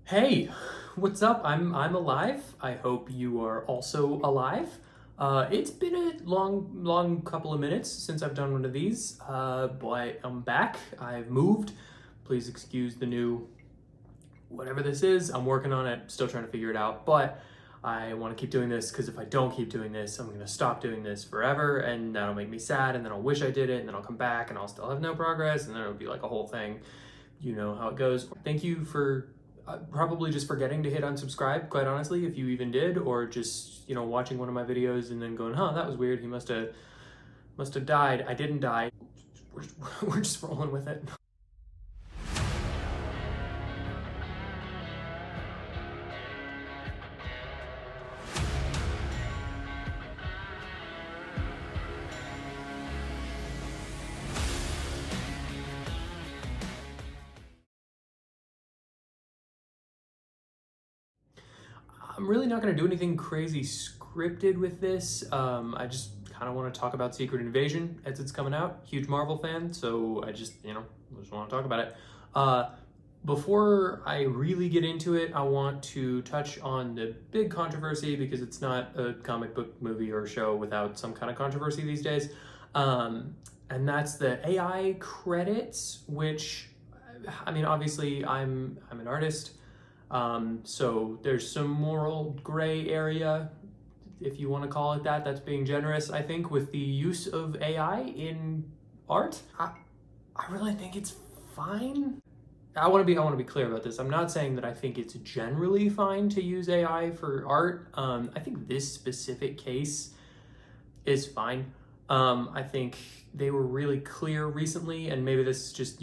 Hey, what's up? I'm alive. I hope you are also alive. It's been a long couple of minutes since I've done one of these, but I'm back. I've moved. Please excuse the new whatever this is. I'm working on it, still trying to figure it out, but I want to keep doing this because if I don't keep doing this, I'm going to stop doing this forever, and that'll make me sad, and then I'll wish I did it, and then I'll come back and I'll still have no progress, and then it'll be like a whole thing. You know how it goes. Thank you for probably just forgetting to hit unsubscribe, quite honestly, if you even did, or just, watching one of my videos and then going, huh, that was weird. He must have died. I didn't die. We're just rolling with it. I'm really not going to do anything crazy scripted with this. I just kind of want to talk about Secret Invasion as it's coming out. Huge Marvel fan, so I just want to talk about it. Before I really get into it, I want to touch on the big controversy because it's not a comic book movie or show without some kind of controversy these days. And that's the AI credits, which, I mean, obviously I'm an artist. So there's some moral gray area, if you want to call it that. That's being generous, I think, with the use of AI in art. I really think it's fine. I want to be clear about this. I'm not saying that I think it's generally fine to use AI for art. I think this specific case is fine. I think they were really clear recently, and maybe this is just,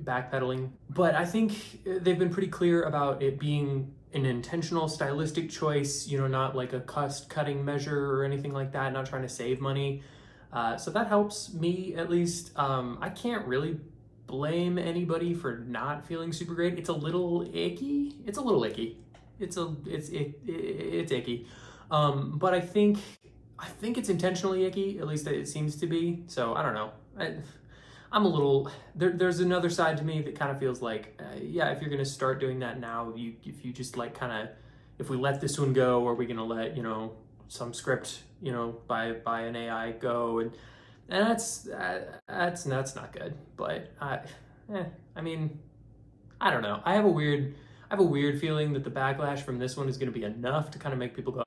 backpedaling, but I think they've been pretty clear about it being an intentional stylistic choice, not like a cost-cutting measure or anything like that, not trying to save money. So that helps me, at least. I can't really blame anybody for not feeling super great. It's a little icky. It's icky. But I think it's intentionally icky, at least it seems to be. So I don't know. I'm a little, there's another side to me that kind of feels like, yeah, if you're going to start doing that now, if you just like kind of, if we let this one go, are we going to let, some script, by an AI go? And that's not good. But I mean, I don't know. I have a weird feeling that the backlash from this one is going to be enough to kind of make people go,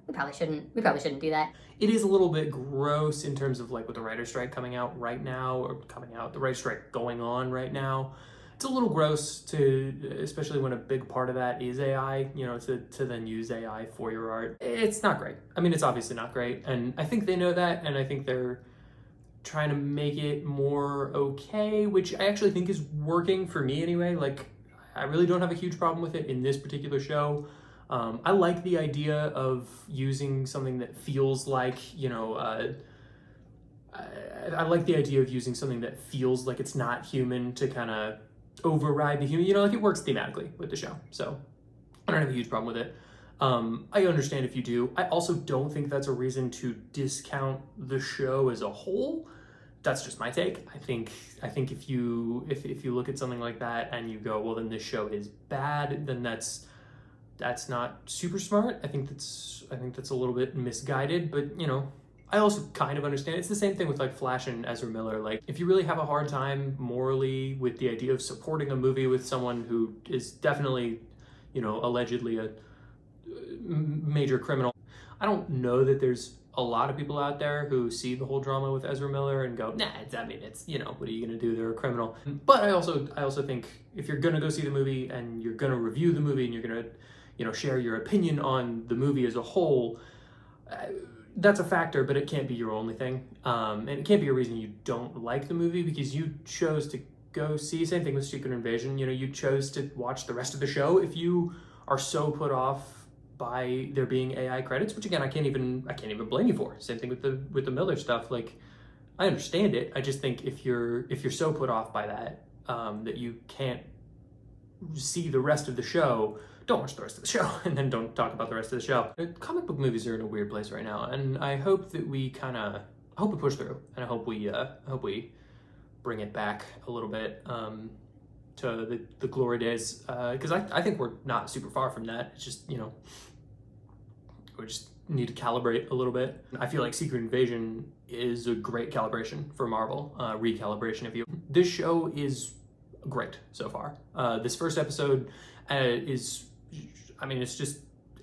we probably shouldn't do that. It is a little bit gross in terms of like with the writer's strike coming out right now, the writer's strike going on right now. It's a little gross to, especially when a big part of that is AI, to then use AI for your art. It's not great. I mean, it's obviously not great. And I think they know that. And I think they're trying to make it more okay, which I actually think is working for me anyway. Like, I really don't have a huge problem with it in this particular show. I like the idea of using something that feels like, I like the idea of using something that feels like it's not human to kind of override the human, like it works thematically with the show. So I don't have a huge problem with it. I understand if you do. I also don't think that's a reason to discount the show as a whole. That's just my take. I think if you look at something like that and you go, well, then this show is bad, then that's not super smart. I think that's a little bit misguided, but I also kind of understand. It's the same thing with like Flash and Ezra Miller. Like, if you really have a hard time morally with the idea of supporting a movie with someone who is definitely, allegedly a major criminal, I don't know that there's a lot of people out there who see the whole drama with Ezra Miller and go, nah, it's, what are you gonna do? They're a criminal. But I also think if you're gonna go see the movie and you're gonna review the movie and you're gonna, share your opinion on the movie as a whole, that's a factor, but it can't be your only thing. And it can't be a reason you don't like the movie because you chose to go see. Same thing with Secret Invasion. You chose to watch the rest of the show. If you are so put off by there being AI credits, which again I can't even blame you for. Same thing with the Miller stuff. Like, I understand it. I just think if you're so put off by that that you can't see the rest of the show, don't watch the rest of the show and then don't talk about the rest of the show. Comic book movies are in a weird place right now, and I hope that we push through, and I hope we bring it back a little bit to the glory days, because I think we're not super far from that. It's just, we just need to calibrate a little bit. I feel like Secret Invasion is a great calibration for Marvel, recalibration if you. This show is great so far. This first episode is,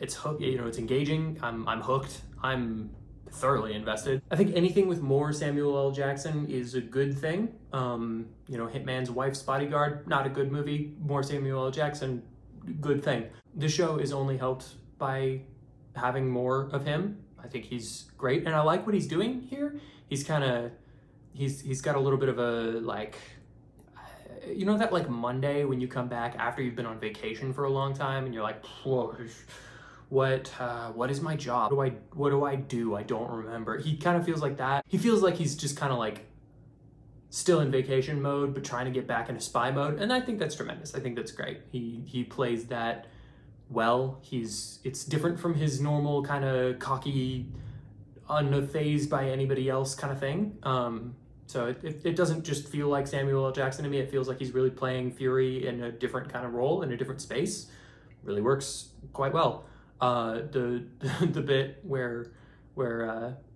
it's hook. It's engaging. I'm hooked. I'm thoroughly invested. I think anything with more Samuel L. Jackson is a good thing. Hitman's Wife's Bodyguard, not a good movie. More Samuel L. Jackson, good thing. This show is only helped by having more of him. I think he's great, and I like what he's doing here. He's got a little bit of a that Monday when you come back after you've been on vacation for a long time and you're like, whoa, what is my job? What do I do? I don't remember. He kind of feels like that. He feels like he's just kind of still in vacation mode, but trying to get back into spy mode. And I think that's tremendous. I think that's great. He plays that well. It's different from his normal kind of cocky, unfazed by anybody else kind of thing. So it doesn't just feel like Samuel L. Jackson to me. It feels like he's really playing Fury in a different kind of role, in a different space. Really works quite well. The bit where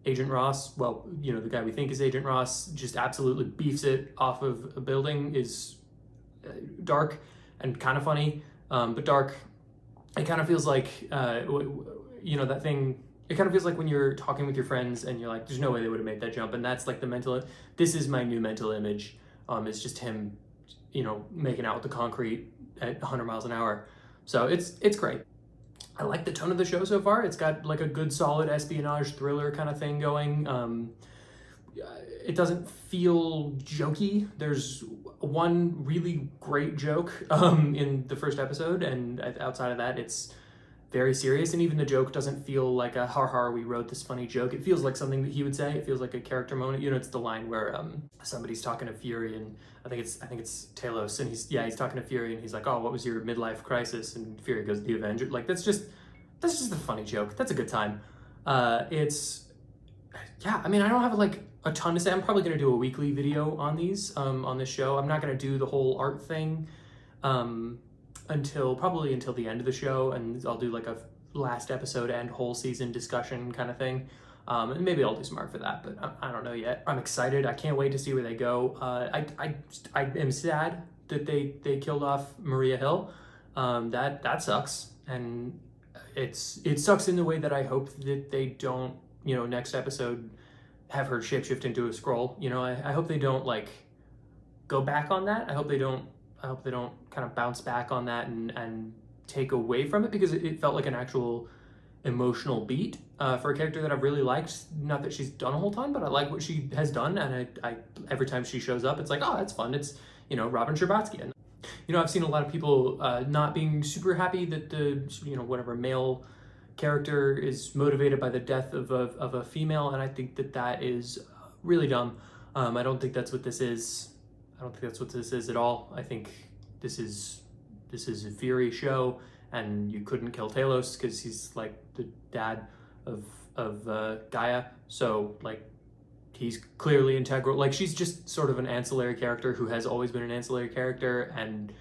Agent Ross, the guy we think is Agent Ross, just absolutely beefs it off of a building is dark and kind of funny, but dark. It kind of feels like that thing. It kind of feels like when you're talking with your friends and you're like, "There's no way they would have made that jump," and that's like the mental. This is my new mental image. It's just him, making out with the concrete at 100 miles an hour. So it's great. I like the tone of the show so far. It's got a good solid espionage thriller kind of thing going. It doesn't feel jokey. There's one really great joke in the first episode, and outside of that, it's very serious. And even the joke doesn't feel like a we wrote this funny joke. It feels like something that he would say. It feels like a character moment. It's the line where somebody's talking to Fury, and I think it's Talos, and he's talking to Fury, and he's like, "Oh, what was your midlife crisis?" And Fury goes, "The Avenger." That's just a funny joke. That's a good time. I don't have a ton to say. I'm probably gonna do a weekly video on these on this show. I'm not gonna do the whole art thing until the end of the show, and I'll do a last episode and whole season discussion kind of thing. And maybe I'll do some art for that, but I don't know yet. I'm excited. I can't wait to see where they go. I am sad that they killed off Maria Hill. That sucks, and it sucks in the way that I hope that they don't, next episode have her shapeshift into a Skrull. I hope they don't go back on that. I hope they don't kind of bounce back on that and take away from it, because it felt like an actual emotional beat for a character that I've really liked. Not that she's done a whole ton, but I like what she has done, and I every time she shows up, it's like, oh, that's fun. It's Robin Scherbatsky, and I've seen a lot of people not being super happy that the whatever male character is motivated by the death of a female, and I think that is really dumb. I don't think that's what this is. I don't think that's what this is at all. I think this is a Fury show, and you couldn't kill Talos because he's the dad of Gaia. So he's clearly integral. She's just sort of an ancillary character who has always been an ancillary character, and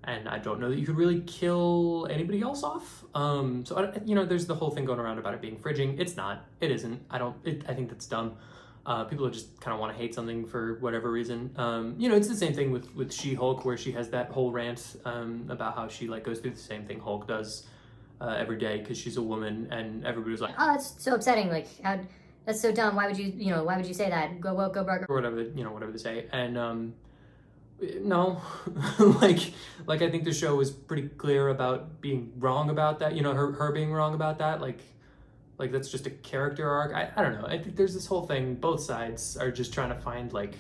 I don't know that you could really kill anybody else off. So there's the whole thing going around about it being fridging. It's not. It isn't. I think that's dumb. People just kind of want to hate something for whatever reason. It's the same thing with She-Hulk, where she has that whole rant about how she goes through the same thing Hulk does every day because she's a woman, and everybody's like, "Oh, that's so upsetting! That's so dumb. Why would you say that? Go woke, go broke." Or whatever they say. And no, I think the show was pretty clear about being wrong about that. Her being wrong about that. That's just a character arc. I don't know. I think there's this whole thing. Both sides are just trying to find they're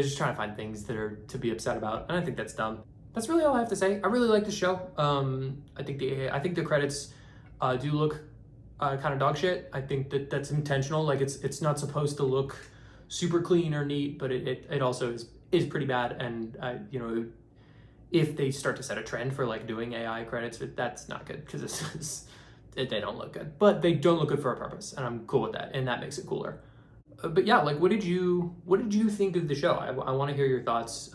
just trying to find things that are to be upset about, and I think that's dumb. That's really all I have to say. I really like the show. I think the credits do look kind of dog shit. I think that's intentional. It's not supposed to look super clean or neat, but it also is pretty bad. And if they start to set a trend for doing AI credits, that's not good, because they don't look good, but they don't look good for a purpose, and I'm cool with that, and that makes it cooler. But yeah, what did you think of the show? I want to hear your thoughts.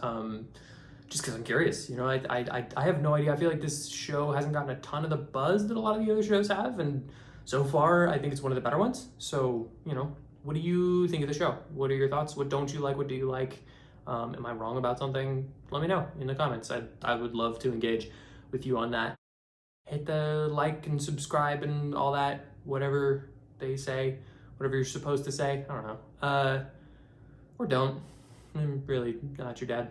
just because I'm curious. You know, I have no idea. I feel like this show hasn't gotten a ton of the buzz that a lot of the other shows have, and so far I think it's one of the better ones. So, you know, what do you think of the show? What are your thoughts? What don't you like? What do you like? Am I wrong about something? Let me know in the comments. I would love to engage with you on that. Hit the like and subscribe and all that, whatever they say, whatever you're supposed to say. I don't know. Or don't. I'm really not your dad.